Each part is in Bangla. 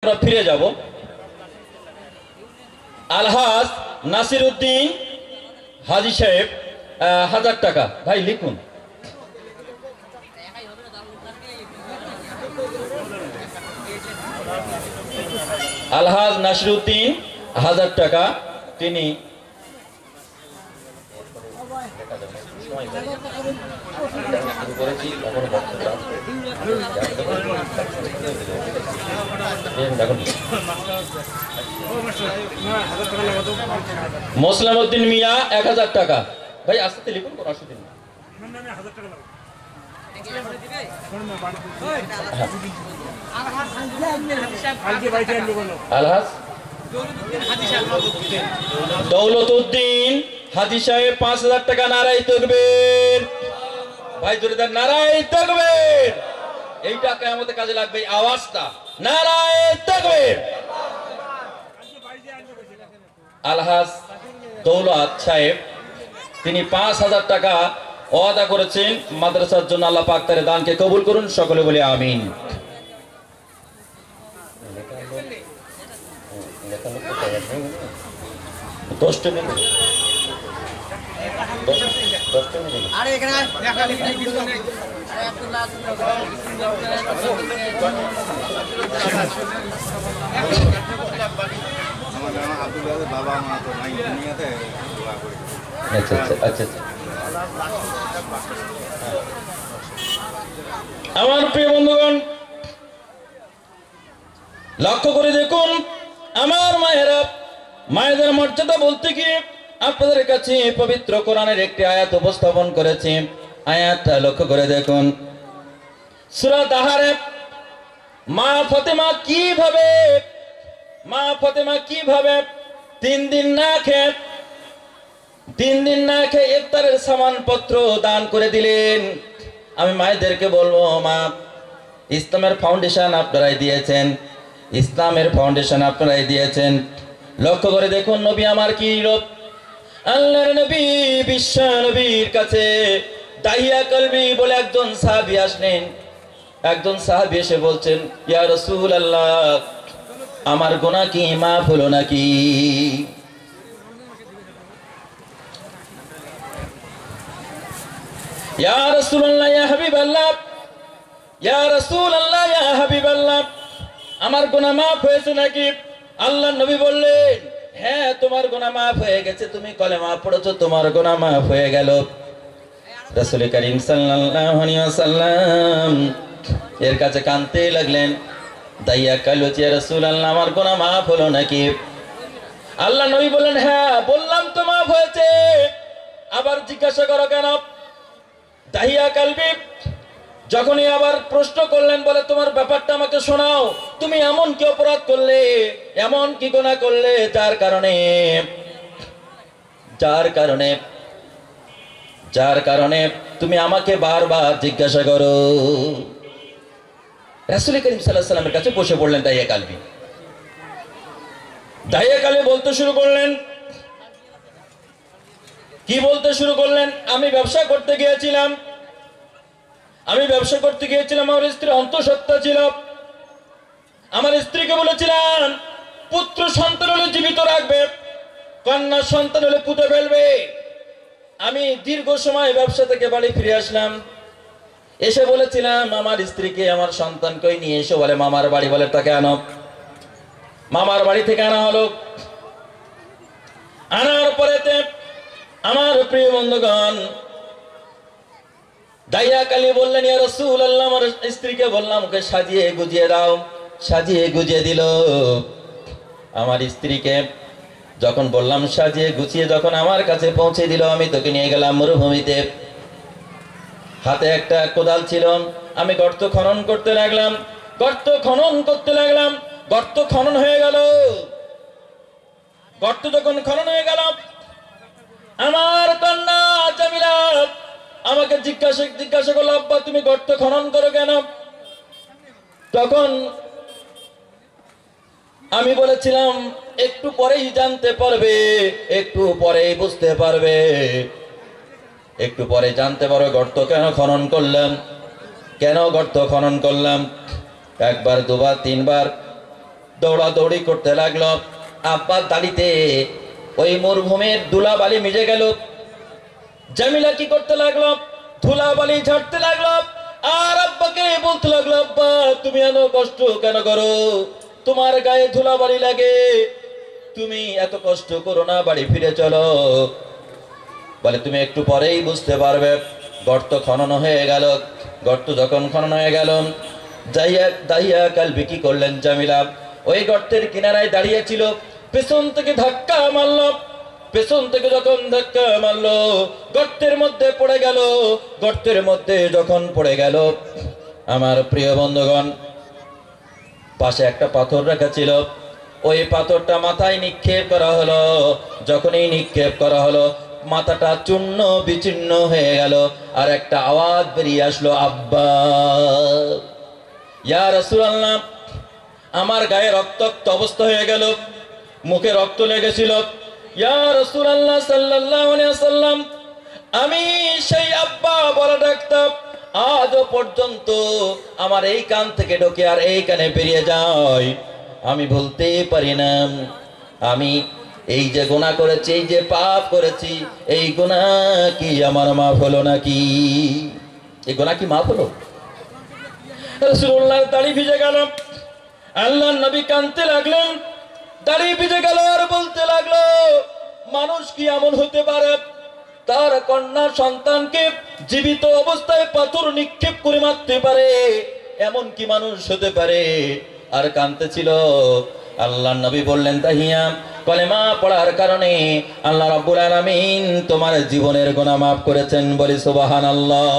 আমরা ফিরে যাব। আলহাজ নাসিরউদ্দিন হাজী সাহেব 1000 টাকা। ভাই লিখুন। আলহাজ নাসিরউদ্দিন 1000 টাকা তিনি মোসলামউদ্দিন মিয়া 1000 টাকা। ভাই আস্তে লিখুন, কোন অসুবিধা নেই। আলহাজ দৌলতউদ্দিন হাজী সাহেব 5000 টাকা। নারায়ে তাকবীর। ভাই জোরে দেন নারায়ে তাকবীর। এইটা কিয়ামতের কাজে লাগবে, এই আওয়াজটা। নারায়ে তাকবীর। আলহাজ দৌলত সাহেব তিনি 5000 টাকা ওয়াদা করেছেন মাদ্রাসার জন্য। আল্লাহ পাক তার দানকে কবুল করুন, সকলে বলি আমিন। আমার প্রিয় বন্ধুগণ, লক্ষ্য করে দেখুন, আমার মায়েরা, মায়েদের মর্যাদা বলতে গিয়ে আপনাদের কাছে পবিত্র কোরআনের একটি আয়াত উপস্থাপন করেছি। আয়াতটা লক্ষ্য করে দেখুন, সূরা তাহারে মা ফাতেমা কিভাবে 3 দিন না খেয়ে ইফতারের সামানপত্র দান করে দিলেন। আমি মায়েদেরকে বলবো, মা, ইসলামের ফাউন্ডেশন আপনারাই দিয়েছেন, ইসলামের ফাউন্ডেশন আপনারাই দিয়েছেন। লক্ষ্য করে দেখুন, নবী আমার কি রূপ। আল্লাহর নবী বিশ্ব নবীর কাছে দাহিয়া কলবি বলে একজন সাহাবী আসলেন। একজন সাহাবী এসে বলছেন, ইয়া রাসূলুল্লাহ, আমার গুনাহ কি মাফ হলো নাকি? ইয়া রাসূলুল্লাহ, ইয়া হাবিবাল্লাহ, ইয়া রাসূলুল্লাহ, ইয়া হাবিবাল্লাহ, আমার গুনাহ মাফ হয়েছে নাকি? আল্লাহর নবী বললেন, হ্যাঁ, তোমার গুনাহ মাফ হয়ে গেছে, তুমি কলেমা পড়েছো, তোমার গুনাহ মাফ হয়ে গেল। রাসূল করিম সাল্লাল্লাহু আলাইহি ওয়াসাল্লাম এর কাছে কাঁদতে লাগলেন। দাইয়া কালো, ইয়া রাসূলুল্লাহ, আমার গুনাহ মাফ হলো নাকি? আল্লাহ নবী বললেন, হ্যাঁ, বললাম তো মাফ হয়েছে, আবার জিজ্ঞাসা করো কেন? দাহিয়া কালবি যখনই আবার প্রশ্ন করলেন, বলে, তোমার ব্যাপারটা আমাকে শোনাও। তুমি এমন কি অপরাধ করলে, এমন কি গুনাহ করলে যার কারণে তুমি আমাকে বারবার জিজ্ঞাসা করো? রাসূল করিম সাল্লাল্লাহু আলাইহি ওয়াসাল্লামের কাছে বসে পড়লেন দাহিয়া কালবি। দাহিয়া কালবি বলতে শুরু করলেন। কি বলতে শুরু করলেন? আমি ব্যবসা করতে গিয়েছিলাম, আমার স্ত্রী অন্তঃসত্ত্বা ছিল। আমার স্ত্রীকে বলেছিলাম, পুত্র সন্তান হলে জীবিত রাখবে, কন্যা সন্তান হলে পুঁতে ফেলবে। আমি দীর্ঘ সময় ব্যবসা থেকে বাড়ি ফিরে আসলাম, এসে বলেছিলাম আমার স্ত্রীকে, আমার সন্তানকে নিয়ে এসে, বলে মামার বাড়ি, বলে তাকে আনো। মামার বাড়ি থেকে আনা হলো। আনার পরেতে আমার প্রিয় বন্ধুগণ, দাইয়া কালী বললেন, ইয়া রাসূলুল্লাহ, আমার স্ত্রীকে বললাম ওকে সাজিয়ে গুজিয়ে দাও। সাজিয়ে গুজিয়ে দিল। আমার স্ত্রীকে যখন বললাম সাজিয়ে গুছিয়ে যখন আমার কাছে পৌঁছে দিল, আমি তোকে নিয়ে গেলাম মরুভূমিতে। হাতে একটা কোদাল ছিল, আমি গর্ত খনন করতে লাগলাম। গর্ত খনন হয়ে গেল। গর্ত যখন খনন হয়ে গেল, আমার কন্যা জামিলা আমাকে জিজ্ঞাসা করলো, আব্বা, তুমি গর্ত খনন করো কেন? তখন আমি বলেছিলাম, একটু পরেই জানতে পারবে, একটু পরেই বুঝতে পারবে, একটু পরে জানতে পারো গর্ত কেন খনন করলাম, কেন গর্ত খনন করলাম। একবার, দুবার, তিনবার দৌড়াদৌড়ি করতে লাগলো। আব্বার দাড়িতে ওই মরুভূমির ধুলাবালি মিশে গেল। জামিলা কি করতে লাগলো? ধুলাবালি ঝাড়তে লাগলো আর আব্বাকে বলতে লাগলো, আব্বা তুমি এত কষ্ট কেন করো? তোমার গায়ে ধুলাবালি লাগে, তুমি এত কষ্ট করো না, বাড়ি ফিরে চলো। বলে তুমি একটু পরেই বুঝতে পারবে। গর্ত খনন হয়ে গেল। গর্ত যখন খনন হয়ে গেল, দাহিয়া কালবি কি করলেন? জামিলা ওই গর্তের কিনারায় দাঁড়িয়েছিল। পেছন থেকে ধাক্কা মারল। পেছন থেকে যখন ধাক্কা মারলো, গর্তের মধ্যে পড়ে গেল। গর্তের মধ্যে যখন পড়ে গেল, আমার প্রিয় বন্ধুগণ, পাশে একটা পাথর রাখা ছিল। ওই পাথরটা মাথায় নিক্ষেপ করা হলো। যখনই নিক্ষেপ করা হলো, মাথাটা চূর্ণ বিচূর্ণ হয়ে গেল। আর একটা আওয়াজ বেরিয়ে আসলো, আব্বা। ইয়া রাসূলুল্লাহ, আমার গায়ে রক্তাক্ত অবস্থা হয়ে গেল, মুখে রক্ত লেগেছিল। ইয়া রাসূলুল্লাহ সাল্লাল্লাহু আলাইহি ওয়াসাল্লাম, আমি সেই আব্বা বলে ডাকতাম, আজও পর্যন্ত আমার এই কান থেকে ঢোকে আর এই কানে বেরিয়ে যায়। আমি বলতে পারি না। আমি এই যে গুনাহ করেছি, এই যে পাপ করেছি, এই গুনাহ কি আমার মাফ হলো নাকি? এই গুনাহ কি মাফ হলো? রাসূলুল্লাহর দাড়ি ভিজে গেল। আল্লাহর নবী কাঁদতে লাগলেন। দাড়ি ভিজে গেল আর বলতে লাগলো, মানুষ কি এমন হতে পারে তার কন্যা সন্তানকে জীবিত অবস্থায় পাথর নিক্ষেপ করে মারতে পারে? এমন কি মানুষ হতে পারে? আর কাঁদতেছিল। আল্লাহর নবী বললেন, তাহিয়া কলেমা পড়ার কারণে আল্লাহ রাব্বুল আলামিন তোমার জীবনের গুনাহ মাফ করেছেন। বলি সুবহানাল্লাহ।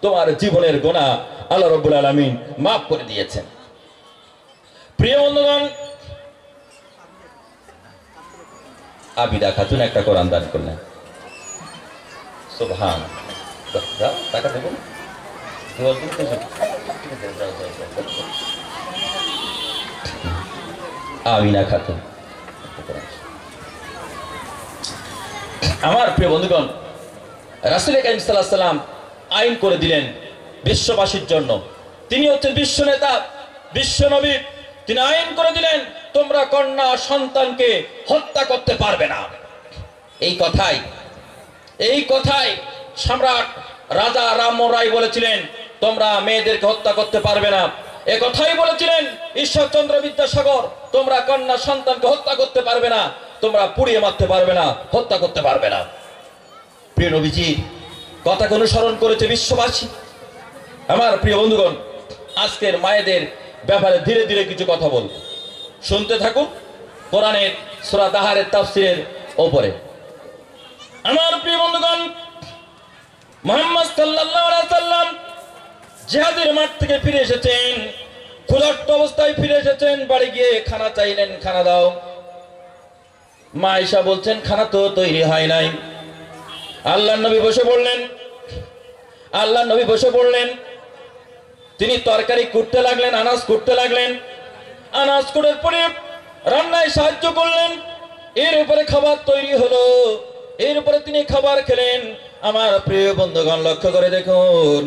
তোমার জীবনের গুনাহ আল্লাহ রাব্বুল আলামিন মাফ করে দিয়েছেন। প্রিয় বন্ধুগণ, আবিদা খাতুন একটা কোরআন দান করলেন। সুবহান। টাকা দেব আমিনা খাতুন। আমার প্রিয় বন্ধুগণ, রাসূল কারীম সাল্লাল্লাহু আলাইহি ওয়াসাল্লাম আইন করে দিলেন বিশ্ববাসীর জন্য। তিনি হচ্ছেন বিশ্ব নেতা, বিশ্ব নবী। তিনি আইন করে দিলেন, তোমরা কন্যা সন্তানকে হত্যা করতে পারবে না। এই কথাই সম্রাট রাজা রামমোহন রায় বলেছিলেন, তোমরা মেয়েদেরকে হত্যা করতে পারবে না। এ কথাই বলেছিলেন ঈশ্বরচন্দ্র বিদ্যাসাগর, তোমরা কন্যা সন্তানকে হত্যা করতে পারবে না, তোমরা পুড়িয়ে মারতে পারবে না, হত্যা করতে পারবে না। প্রিয় নবীজি কথাকে অনুসরণ করেছে বিশ্ববাসী। আমার প্রিয় বন্ধুগণ, আজকের মায়েদের ব্যাপারে ধীরে ধীরে কিছু কথা বলব, শুনতে থাকুন। কোরআনের সূরা দাহারের তাফসীরের উপরে। আমার প্রিয় বন্ধুগণ, মুহাম্মদ সাল্লাল্লাহু আলাইহি ওয়াসাল্লাম জিহাদের মাঠ থেকে ফিরে এসেছেন, ক্ষুধার্ত অবস্থায় ফিরে এসেছেন। বাড়ি গিয়ে খানা চাইলেন, খানা দাও। মা আয়েশা বলছেন, খানা তো তৈরি হয় নাই। আল্লাহর নবী বসে পড়লেন। তিনি তরকারি কুটতে লাগলেন, আনাজ কুটতে লাগলেন। আনাজ কুটার পরে রান্নায় সাহায্য করলেন। এর উপরে খাবার তৈরি হলো, এর উপরে তিনি খাবার খেলেন। আমার প্রিয় বন্ধুগণ, লক্ষ্য করে দেখুন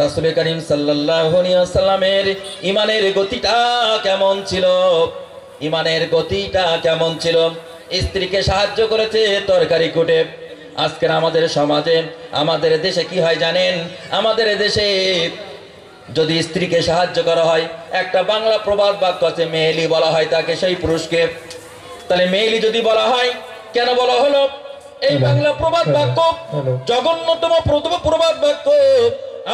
রাসূল কারীম সাল্লাল্লাহু আলাইহি ওয়াসাল্লামের ইমানের গতিটা কেমন ছিল। ইমানের গতিটা কেমন ছিল। স্ত্রীকে সাহায্য করেছে তরকারি কুটে। আজকের আমাদের সমাজে, আমাদের দেশে কি হয় জানেন? আমাদের দেশে যদি স্ত্রীকে সাহায্য করা হয়, একটা বাংলা প্রবাদ বাক্য আছে, মেয়েলি বলা হয় তাকে, সেই পুরুষকে। তাহলে মেয়েলি যদি বলা হয়, কেন বলা হলো? এই বাংলা প্রবাদ বাক্য জঘন্যতম প্রবাদ বাক্য।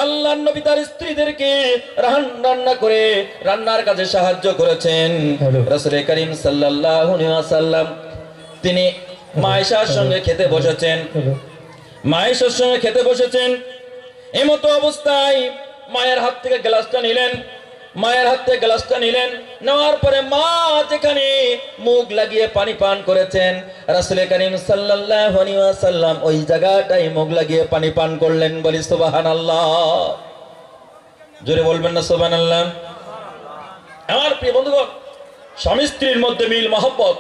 আল্লাহর নবী তার স্ত্রীদেরকে রান্না করে রান্নার কাজে সাহায্য করেছেন। রাসূল কারীম সাল্লাল্লাহু আলাইহি ওয়াসাল্লাম তিনি মা আয়েশার সঙ্গে খেতে বসেছেন। এমতো অবস্থায় মায়ের হাত থেকে গ্লাসটা নিলেন। নেওয়ার পরে মা যেখানে মুখ লাগিয়ে পানি পান করেছেন, রাসূল কারীম সাল্লাল্লাহু আলাইহি ওয়াসাল্লাম ওই জায়গাটাই মুখ লাগিয়ে পানি পান করলেন। বলি সুবহানাল্লাহ। জোরে বলবেন না সুবহানাল্লাহ? আমার প্রিয় বন্ধুগণ, স্বামী স্ত্রীর মধ্যে মিল মহব্বত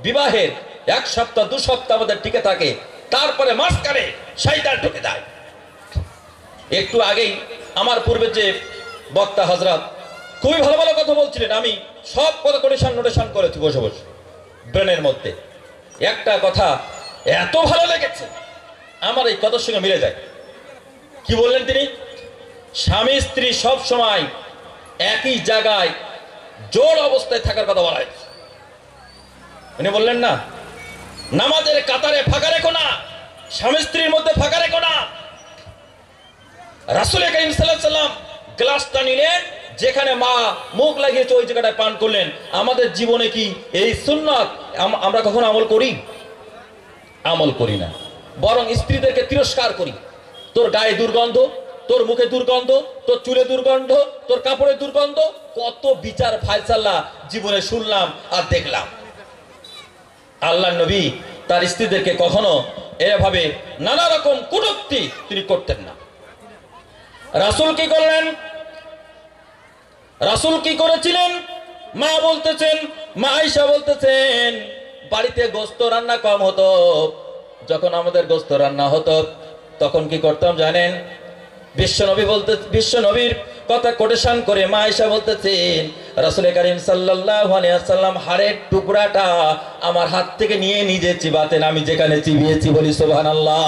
বিবাহের 1 সপ্তাহ 2 সপ্তাহ আমাদের টিকে থাকে, তারপরে মাঝখানে শয়তান ঢুকে যায়। একটু আগেই আমার পূর্বে যে বক্তা হযরত খুবই ভালো ভালো কথা বলছিলেন, আমি সব কথা নোটেশন করেছি বসে বসে ব্রেনের মধ্যে। একটা কথা এত ভালো লেগেছে আমার, এই কথার সঙ্গে মিলে যায়। কি বললেন তিনি? স্বামী স্ত্রী সব সময় একই জায়গায় জোড় অবস্থায় থাকার কথা বলা হয়েছে। উনি বললেন না, নামাজের কাতারে ফাঁকা রেখো না, স্বামী স্ত্রীর মধ্যে ফাঁকা রেখো না। রাসূল করিম সাল্লাল্লাহু আলাইহি ওয়াসাল্লাম গ্লাসটা নিলেন, যেখানে মা মুখ লাগিয়েছে ওই জায়গাটায় পান করলেন। আমাদের জীবনে কি এই সুন্নাত আমরা কখনো আমল করি? আমল করি না, বরং স্ত্রীদেরকে তিরস্কার করি। তোর গায়ে দুর্গন্ধ, তোর মুখে দুর্গন্ধ, তোর চুলে দুর্গন্ধ, তোর কাপড়ে দুর্গন্ধ, কত বিচার ফায়সালা জীবনে শুনলাম আর দেখলাম। আল্লাহর নবী তার স্ত্রীদেরকে কখনো এভাবে নানা রকম কটূক্তি তিনি করতেন না। রাসূল কি করলেন? রাসূল কি করেছিলেন? মা বলতেছেন, মা আয়েশা বলতেছেন, বাড়িতে গোশত রান্না কম হতো। যখন আমাদের গোশত রান্না হতো তখন কি করতাম জানেন? বিশ্বনবীর কথা কোটেশন করে মা আয়েশা বলতেছেন, রাসূল করিম সাল্লাল্লাহু আলাইহি ওয়াসাল্লাম হাড়ের টুকরাটা আমার হাত থেকে নিয়ে নিজে চিবাতেন, আমি যেখানে চিবিয়েছি। বলি সুবহানাল্লাহ।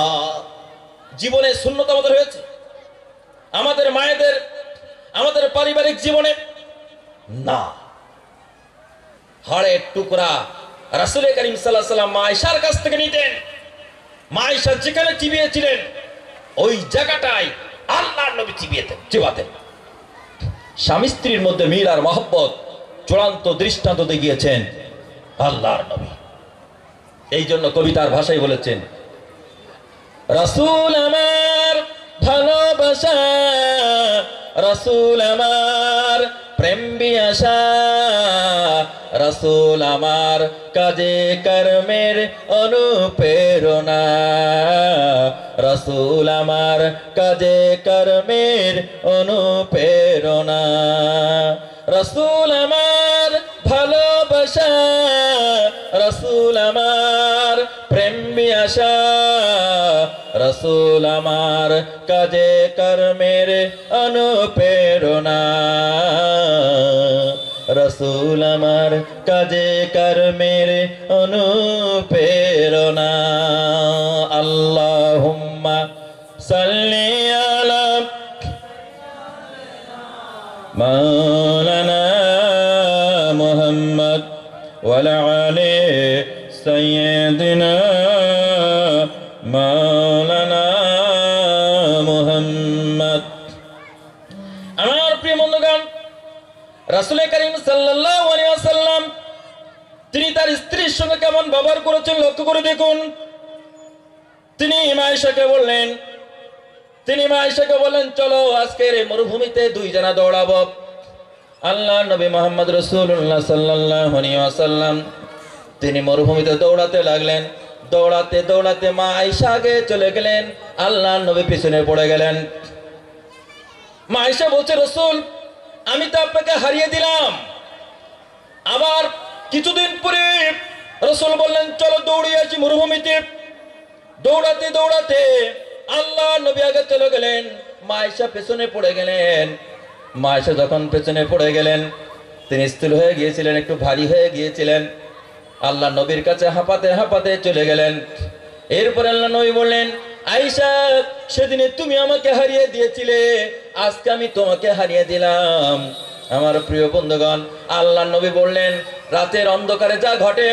জীবনে সুন্নত আমাদের হয়েছে, আমাদের মায়েদের, আমাদের পারিবারিক জীবনে না। হাড়ের টুকরা রাসূল করিম সাল্লাল্লাহু আলাইহি ওয়াসাল্লাম মা আয়েশার কাছ থেকে নিতেন। মা আয়েশা যেখানে চিবিয়েছিলেন ওই জায়গাটায় আল্লাহর নবী চিবাতেন। স্বামী স্ত্রীর মধ্যে মিল আর মহব্বত চূড়ান্ত দৃষ্টান্ত দেখিয়েছেন আল্লাহর নবী। এই জন্য কবিতার ভাষায় বলেছেন, রাসূল আমার ভালোবাসা, রাসূল আমার প্রেম বিয়াসা, রাসূল আমার কাজে কর্মের অনুপ্রেরণা, রাসূল আমার কাজে কর্মের অনুপ্রেরণা, রাসূল আমার ভালোবাসা, রাসূল আমার প্রেম বিয়াসা, রাসূল আমার কাজে কর্মের অনুপ্রেরণা, রাসূল আমার কাজে কর্মের অনুপ্রেরণা। আল্লাহুম্মা সাল্লি আলা মাওলানা মুহাম্মদ ওয়া আলা আলি সাইয়্যিদিনা মাওলানা মুহাম্মদ। আমার প্রিয় বন্ধুগণ, রাসূল করিম সাল্লাল্লাহু আলাইহি ওয়াসাল্লাম তিনি তার স্ত্রীর সঙ্গে কেমন ব্যবহার করেছেন লক্ষ্য করে দেখুন। তিনি মা আয়েশাকে বললেন, চলো আজকের এই মরুভূমিতে দুই জনা দৌড়াবো। আল্লাহর নবী মুহাম্মদ রাসূলুল্লাহ সাল্লাল্লাহু আলাইহি ওয়াসাল্লাম তিনি মরুভূমিতে দৌড়াতে লাগলেন। দৌড়াতে দৌড়াতে মা আয়েশা আগে চলে গেলেন, আল্লাহর নবী পিছনে পড়ে গেলেন। মা আয়েশা বলছে, রাসূল আমি তো আপনাকে হারিয়ে দিলাম। আবার কিছুদিন পরে রাসূল বললেন, চলো দৌড়িয়ে আসি মরুভূমিতে। দৌড়াতে দৌড়াতে আল্লাহর নবী আগে চলে গেলেন, মা আয়েশা পেছনে পড়ে গেলেন। মা আয়েশা যখন পেছনে পড়ে গেলেন, তিনি স্থূল হয়ে গিয়েছিলেন, একটু ভারী হয়ে গিয়েছিলেন। আল্লাহ নবীর কাছে হাঁপাতে হাঁপাতে চলে গেলেন। এরপর আল্লাহ নবী বললেন, আয়েশা সেদিনে তুমি আমাকে হারিয়ে দিয়েছিলে, আজকে আমি তোমাকে হারিয়ে দিলাম। আমার প্রিয় বন্ধুগণ, আল্লাহ নবী বললেন, রাতের অন্ধকারে যা ঘটে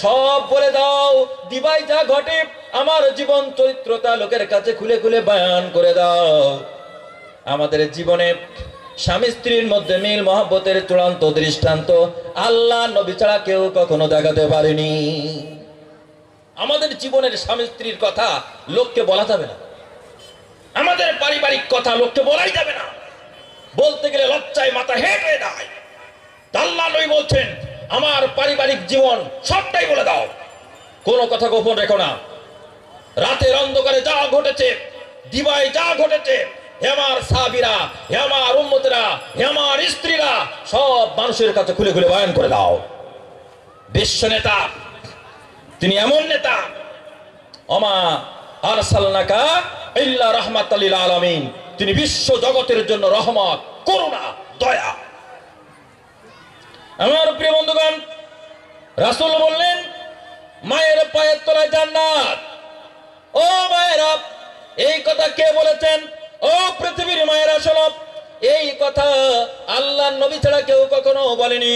সব বলে দাও, দিবাই যা ঘটে আমার জীবন চরিত্রতা লোকের কাছে খুলে খুলে বয়ান করে দাও। আমাদের জীবনে স্বামী স্ত্রীর মধ্যে মিল মহব্বতের চূড়ান্ত দৃষ্টান্ত আল্লাহ নবী ছাড়া কেউ কখনো দেখাতে পারেনি। আমাদের জীবনের স্বামী স্ত্রীর কথা লোককে বলা যাবে না, আমাদের পারিবারিক কথা লোককে বলাই যাবে না, বলতে গেলে লজ্জায় মাথা হেঁট হয়ে যায়। আল্লাহ নবী বলছেন, আমার পারিবারিক জীবন সবটাই বলে দাও, কোনো কথা গোপন রেখো না। রাতের অন্ধকারে যা ঘটেছে, দিবায় যা ঘটেছে, হে আমার সাহাবীরা, হে আমার উম্মতেরা, হে আমার স্ত্রীরা, সব মানুষের কাছে খুলে খুলে বয়ান করে দাও। বিশ্ব নেতা, তিনি এমন নেতা, ওমা আরসালনাকা ইল্লা রাহমাতাল লিল আলামিন, তিনি বিশ্ব জগতের জন্য রহমত, করুণা, দয়া। আমার প্রিয় বন্ধুগণ, রাসূল বললেন মায়ের পায়ের তলায় জান্নাত। ও মায়েরা, এই কথা কে বলেছেন? ও পৃথিবীর মায়েরা শোনো, এই কথা আল্লাহর নবী ছাড়া কেউ কখনো বলেনি।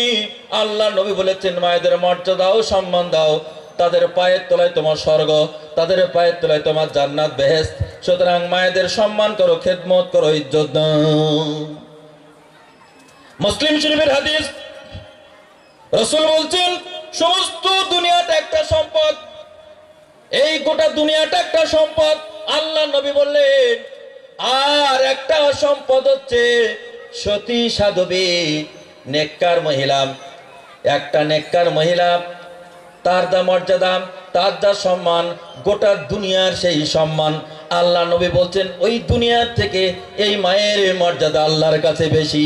আল্লাহর নবী বলেছেন মায়েদের মর্যাদা ও সম্মান দাও, তাদের পায়ের তলায় তোমার স্বর্গ, তাদের পায়ের তলায় তোমার জান্নাত বেহেশত। সুতরাং মায়েদের সম্মান করো, খেদমত করো, ইজ্জত দাও। মুসলিম শরীফের হাদিস, রাসূল বলছেন সমস্ত দুনিয়াটা একটা সম্পদ, এই গোটা দুনিয়াটা একটা সম্পদ। আল্লাহ নবী বললেন আর একটা সম্পদ হচ্ছে সতী সাধবী, নেককার মহিলা। একটা নেককার মহিলা, তার যা মর্যাদা, তার যা সম্মান, গোটা দুনিয়ার সেই সম্মান। আল্লাহ নবী বলছেন ওই দুনিয়ার থেকে এই মায়ের মর্যাদা আল্লাহর কাছে বেশি।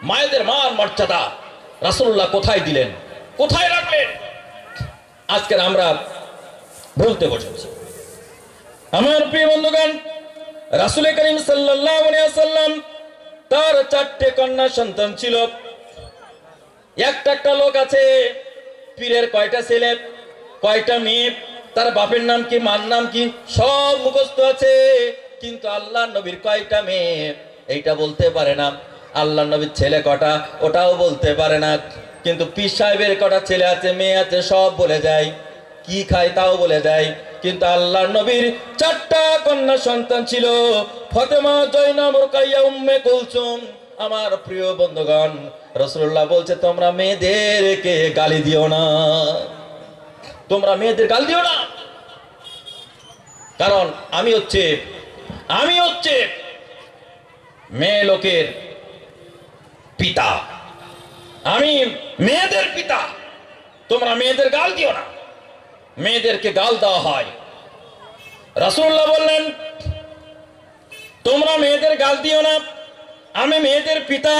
মায়েদের মান মর্যাদা রাসূলুল্লাহ কোথায় দিলেন, কোথায় রাখলেন? আজকে আমরা বলতে বসেছি। আমার প্রিয় বন্ধুগণ, রাসূল করিম সাল্লাল্লাহু আলাইহি ওয়াসাল্লাম তার 4টে কন্যা সন্তান ছিল। একটা লোক আছে, পীরের কয়টা ছেলে, কয়টা মেয়ে, তার বাপের নাম কি, মার নাম কি, সব মুখস্থ আছে, কিন্তু আল্লাহর নবীর কয়টা মেয়ে এইটা বলতে পারে না। আল্লাহর নবীর ছেলে কটা ওটাও বলতে পারে না, কিন্তু পীর সাহেবের কটা ছেলে আছে, মেয়ে আছে, সব বলে যায়। কি খায় তাও বলে দেয়। কিন্তু আল্লাহর নবীর 4টা কন্যা সন্তান ছিল, ফাতেমা, জয়নব, রুকাইয়া, উম্মে কুলসুম। আমার প্রিয় বন্ধুগণ, রাসূলুল্লাহ বলছে তোমরা মেয়েদেরকে গালি দিও না, তোমরা মেয়েদের গালি দিও না। কারণ আমি হচ্ছে মেয়ে লোকের পিতা, আমি মেয়েদের পিতা। তোমরা মেয়েদের গাল দিও না, মেয়েদেরকে গাল দেওয়া হয়। রাসূলুল্লাহ বললেন তোমরা মেয়েদের গাল দিও না, আমি মেয়েদের পিতা।